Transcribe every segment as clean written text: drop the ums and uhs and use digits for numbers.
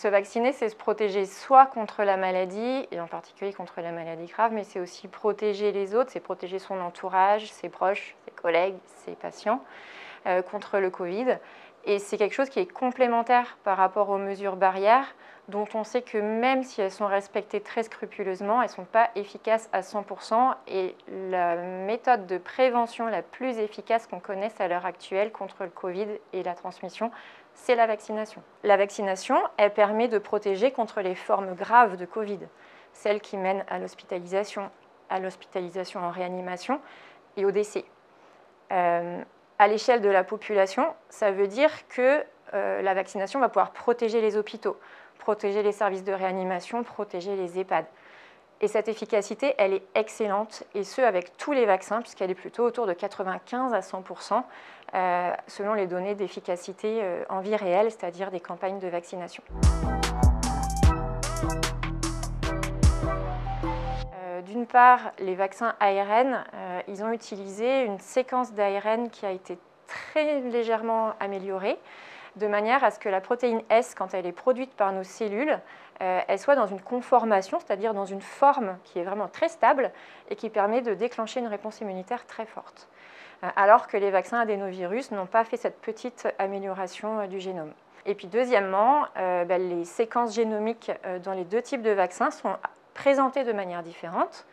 Se vacciner, c'est se protéger soit contre la maladie, et en particulier contre la maladie grave, mais c'est aussi protéger les autres, c'est protéger son entourage, ses proches, ses collègues, ses patients contre le Covid. Et c'est quelque chose qui est complémentaire par rapport aux mesures barrières, dont on sait que même si elles sont respectées très scrupuleusement, elles ne sont pas efficaces à 100%. Et la méthode de prévention la plus efficace qu'on connaisse à l'heure actuelle contre le Covid et la transmission, c'est la vaccination. La vaccination, elle permet de protéger contre les formes graves de Covid, celles qui mènent à l'hospitalisation en réanimation et au décès. À l'échelle de la population, ça veut dire que la vaccination va pouvoir protéger les hôpitaux, protéger les services de réanimation, protéger les EHPAD. Et cette efficacité, elle est excellente, et ce, avec tous les vaccins, puisqu'elle est plutôt autour de 95 à 100%, selon les données d'efficacité en vie réelle, c'est-à-dire des campagnes de vaccination. D'une part, les vaccins ARN, ils ont utilisé une séquence d'ARN qui a été très légèrement améliorée, de manière à ce que la protéine S, quand elle est produite par nos cellules, elle soit dans une conformation, c'est-à-dire dans une forme qui est vraiment très stable et qui permet de déclencher une réponse immunitaire très forte. Alors que les vaccins adénovirus n'ont pas fait cette petite amélioration du génome. Et puis deuxièmement, les séquences génomiques dans les deux types de vaccins sont présentées de manière différente.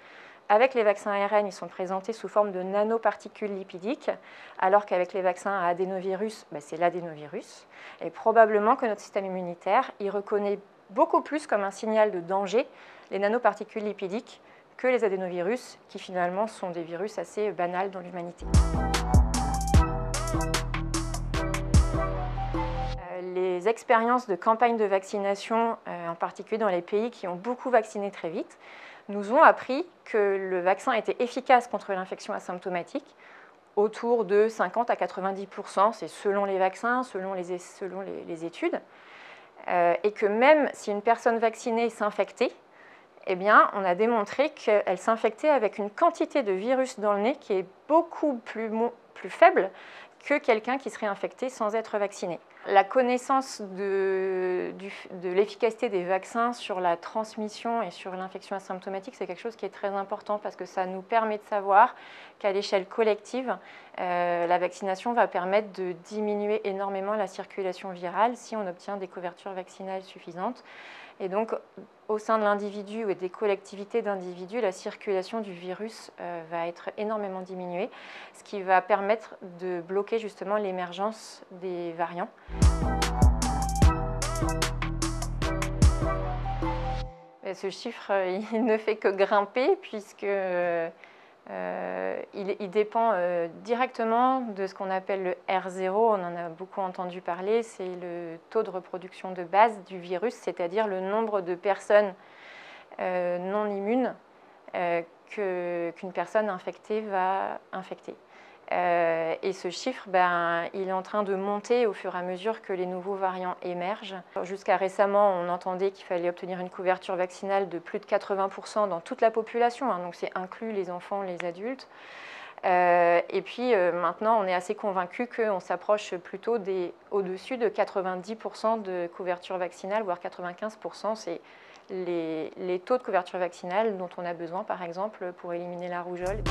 Avec les vaccins ARN, ils sont présentés sous forme de nanoparticules lipidiques, alors qu'avec les vaccins à adénovirus, c'est l'adénovirus. Et probablement que notre système immunitaire y reconnaît beaucoup plus comme un signal de danger les nanoparticules lipidiques que les adénovirus, qui finalement sont des virus assez banals dans l'humanité. Les expériences de campagne de vaccination, en particulier dans les pays qui ont beaucoup vacciné très vite, nous ont appris que le vaccin était efficace contre l'infection asymptomatique, autour de 50 à 90%, c'est selon les vaccins, selon les études, et que même si une personne vaccinée s'infectait, eh bien, on a démontré qu'elle s'infectait avec une quantité de virus dans le nez qui est beaucoup plus faible que quelqu'un qui serait infecté sans être vacciné. La connaissance de l'efficacité des vaccins sur la transmission et sur l'infection asymptomatique, c'est quelque chose qui est très important parce que ça nous permet de savoir qu'à l'échelle collective, la vaccination va permettre de diminuer énormément la circulation virale si on obtient des couvertures vaccinales suffisantes. Et donc, au sein de l'individu et des collectivités d'individus, la circulation du virus va être énormément diminuée, ce qui va permettre de bloquer justement l'émergence des variants. Et ce chiffre, il ne fait que grimper puisque il dépend directement de ce qu'on appelle le R0, on en a beaucoup entendu parler, c'est le taux de reproduction de base du virus, c'est-à-dire le nombre de personnes non immunes qu'une personne infectée va infecter. Et ce chiffre, il est en train de monter au fur et à mesure que les nouveaux variants émergent. Jusqu'à récemment, on entendait qu'il fallait obtenir une couverture vaccinale de plus de 80% dans toute la population, donc c'est inclus les enfants, les adultes. Et puis maintenant, on est assez convaincu qu'on s'approche plutôt au-dessus de 90% de couverture vaccinale, voire 95%. C'est les taux de couverture vaccinale dont on a besoin, par exemple, pour éliminer la rougeole.